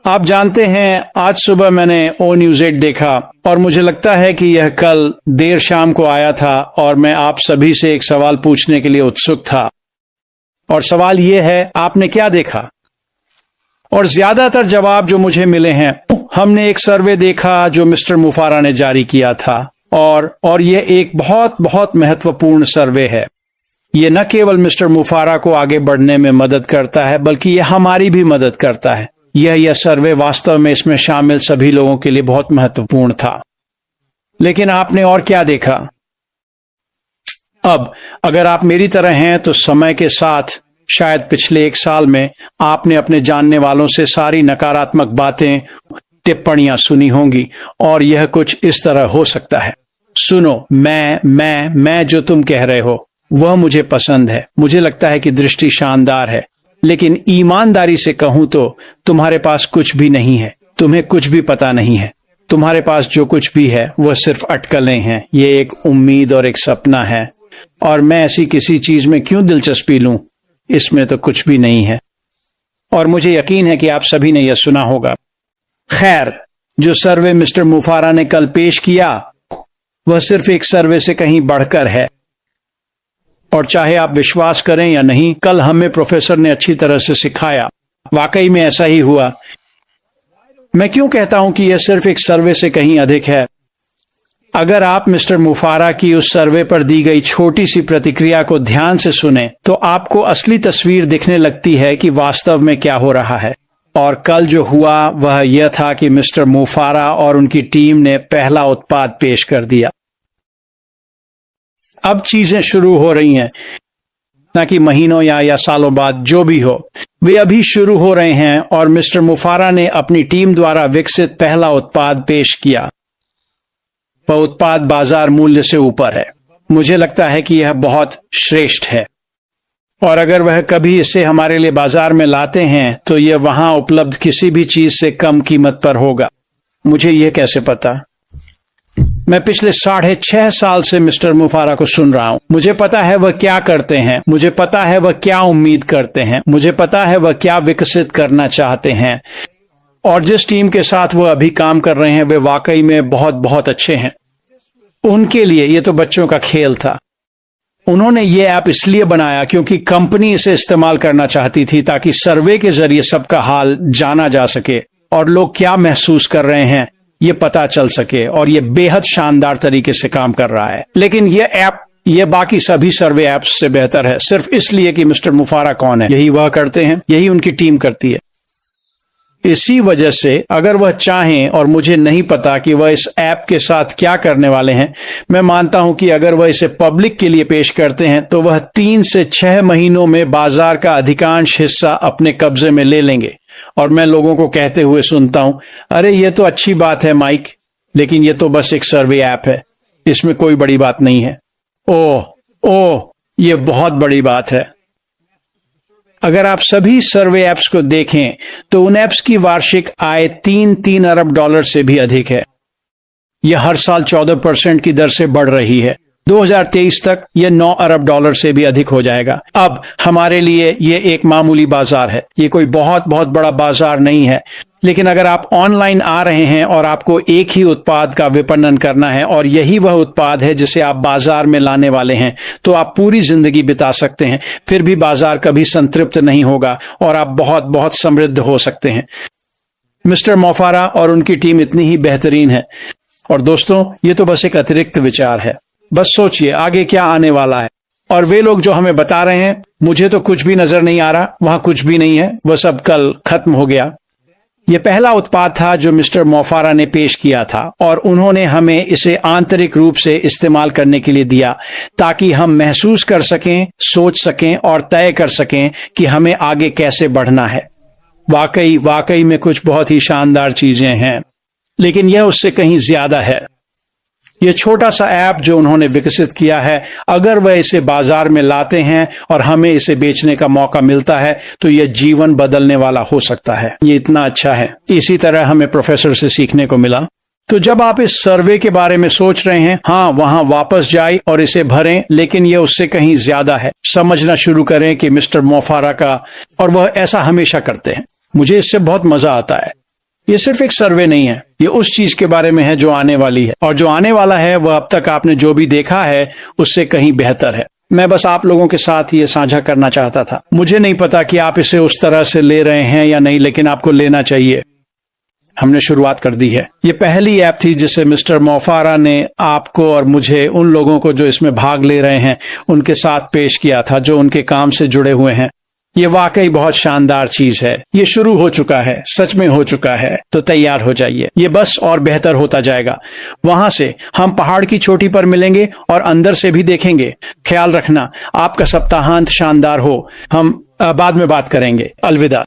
आप जानते हैं, आज सुबह मैंने ओ न्यूज़ 8 देखा और मुझे लगता है कि यह कल देर शाम को आया था और मैं आप सभी से एक सवाल पूछने के लिए उत्सुक था। और सवाल यह है, आपने क्या देखा? और ज्यादातर जवाब जो मुझे मिले हैं, हमने एक सर्वे देखा जो मिस्टर मुफारा ने जारी किया था और यह एक बहुत बहुत महत्वपूर्ण सर्वे है। यह न केवल मिस्टर मुफारा को आगे बढ़ने में मदद करता है, बल्कि यह हमारी भी मदद करता है। यह सर्वे वास्तव में इसमें शामिल सभी लोगों के लिए बहुत महत्वपूर्ण था। लेकिन आपने और क्या देखा? अब अगर आप मेरी तरह हैं तो समय के साथ शायद पिछले 1 साल में आपने अपने जानने वालों से सारी नकारात्मक बातें, टिप्पणियां सुनी होंगी और यह कुछ इस तरह हो सकता है। सुनो, मैं जो तुम कह रहे हो वह मुझे पसंद है। मुझे लगता है कि दृष्टि शानदार है, लेकिन ईमानदारी से कहूं तो तुम्हारे पास कुछ भी नहीं है। तुम्हें कुछ भी पता नहीं है। तुम्हारे पास जो कुछ भी है वह सिर्फ अटकलें हैं। ये एक उम्मीद और एक सपना है, और मैं ऐसी किसी चीज में क्यों दिलचस्पी लूं? इसमें तो कुछ भी नहीं है। और मुझे यकीन है कि आप सभी ने यह सुना होगा। खैर, जो सर्वे मिस्टर मुफारा ने कल पेश किया वह सिर्फ एक सर्वे से कहीं बढ़कर है। और चाहे आप विश्वास करें या नहीं, कल हमें प्रोफेसर ने अच्छी तरह से सिखाया। वाकई में ऐसा ही हुआ। मैं क्यों कहता हूं कि यह सिर्फ एक सर्वे से कहीं अधिक है? अगर आप मिस्टर मुफारा की उस सर्वे पर दी गई छोटी सी प्रतिक्रिया को ध्यान से सुने तो आपको असली तस्वीर दिखने लगती है कि वास्तव में क्या हो रहा है। और कल जो हुआ वह यह था कि मिस्टर मुफारा और उनकी टीम ने पहला उत्पाद पेश कर दिया। अब चीजें शुरू हो रही हैं, ना कि महीनों या सालों बाद, जो भी हो, वे अभी शुरू हो रहे हैं। और मिस्टर मुफारा ने अपनी टीम द्वारा विकसित पहला उत्पाद पेश किया। वह उत्पाद बाजार मूल्य से ऊपर है। मुझे लगता है कि यह बहुत श्रेष्ठ है, और अगर वह कभी इसे हमारे लिए बाजार में लाते हैं तो यह वहां उपलब्ध किसी भी चीज से कम कीमत पर होगा। मुझे यह कैसे पता? मैं पिछले 6.5 साल से मिस्टर मुफारा को सुन रहा हूं। मुझे पता है वह क्या करते हैं। मुझे पता है वह क्या उम्मीद करते हैं। मुझे पता है वह क्या विकसित करना चाहते हैं। और जिस टीम के साथ वह अभी काम कर रहे हैं वे वाकई में बहुत बहुत अच्छे हैं। उनके लिए ये तो बच्चों का खेल था। उन्होंने ये ऐप इसलिए बनाया क्योंकि कंपनी इसे इस्तेमाल करना चाहती थी, ताकि सर्वे के जरिए सबका हाल जाना जा सके और लोग क्या महसूस कर रहे हैं ये पता चल सके। और ये बेहद शानदार तरीके से काम कर रहा है। लेकिन ये ऐप ये बाकी सभी सर्वे ऐप्स से बेहतर है, सिर्फ इसलिए कि मिस्टर मुफारा कौन है। यही वह करते हैं, यही उनकी टीम करती है। इसी वजह से अगर वह चाहें, और मुझे नहीं पता कि वह इस ऐप के साथ क्या करने वाले हैं, मैं मानता हूं कि अगर वह इसे पब्लिक के लिए पेश करते हैं तो वह 3 से 6 महीनों में बाजार का अधिकांश हिस्सा अपने कब्जे में ले लेंगे। और मैं लोगों को कहते हुए सुनता हूं, अरे ये तो अच्छी बात है माइक, लेकिन ये तो बस एक सर्वे ऐप है, इसमें कोई बड़ी बात नहीं है। ओह, ये बहुत बड़ी बात है। अगर आप सभी सर्वे ऐप्स को देखें तो उन ऐप्स की वार्षिक आय 3 अरब डॉलर से भी अधिक है। यह हर साल 14% की दर से बढ़ रही है। 2023 तक यह 9 अरब डॉलर से भी अधिक हो जाएगा। अब हमारे लिए यह एक मामूली बाजार है, ये कोई बहुत बहुत बड़ा बाजार नहीं है। लेकिन अगर आप ऑनलाइन आ रहे हैं और आपको एक ही उत्पाद का विपणन करना है और यही वह उत्पाद है जिसे आप बाजार में लाने वाले हैं, तो आप पूरी जिंदगी बिता सकते हैं, फिर भी बाजार कभी संतृप्त नहीं होगा और आप बहुत बहुत समृद्ध हो सकते हैं। मिस्टर मुफारा और उनकी टीम इतनी ही बेहतरीन है। और दोस्तों, ये तो बस एक अतिरिक्त विचार है। बस सोचिए आगे क्या आने वाला है। और वे लोग जो हमें बता रहे हैं, मुझे तो कुछ भी नजर नहीं आ रहा, वहां कुछ भी नहीं है, वह सब कल खत्म हो गया। यह पहला उत्पाद था जो मिस्टर मुफारा ने पेश किया था, और उन्होंने हमें इसे आंतरिक रूप से इस्तेमाल करने के लिए दिया, ताकि हम महसूस कर सकें, सोच सकें और तय कर सकें कि हमें आगे कैसे बढ़ना है। वाकई में कुछ बहुत ही शानदार चीजें हैं, लेकिन यह उससे कहीं ज्यादा है। यह छोटा सा ऐप जो उन्होंने विकसित किया है, अगर वह इसे बाजार में लाते हैं और हमें इसे बेचने का मौका मिलता है तो यह जीवन बदलने वाला हो सकता है। ये इतना अच्छा है। इसी तरह हमें प्रोफेसर से सीखने को मिला। तो जब आप इस सर्वे के बारे में सोच रहे हैं, हाँ, वहां वापस जाएं और इसे भरें, लेकिन यह उससे कहीं ज्यादा है। समझना शुरू करें कि मिस्टर मुफारा का, और वह ऐसा हमेशा करते हैं। मुझे इससे बहुत मजा आता है। ये सिर्फ एक सर्वे नहीं है, ये उस चीज के बारे में है जो आने वाली है, और जो आने वाला है वह अब तक आपने जो भी देखा है उससे कहीं बेहतर है। मैं बस आप लोगों के साथ ये साझा करना चाहता था। मुझे नहीं पता कि आप इसे उस तरह से ले रहे हैं या नहीं, लेकिन आपको लेना चाहिए। हमने शुरुआत कर दी है। ये पहली ऐप थी जिसे मिस्टर मोफारा ने आपको और मुझे, उन लोगों को जो इसमें भाग ले रहे हैं, उनके साथ पेश किया था जो उनके काम से जुड़े हुए हैं। ये वाकई बहुत शानदार चीज है। ये शुरू हो चुका है, सच में हो चुका है, तो तैयार हो जाइए। ये बस और बेहतर होता जाएगा। वहां से हम पहाड़ की चोटी पर मिलेंगे और अंदर से भी देखेंगे। ख्याल रखना, आपका सप्ताहांत शानदार हो। हम बाद में बात करेंगे। अलविदा।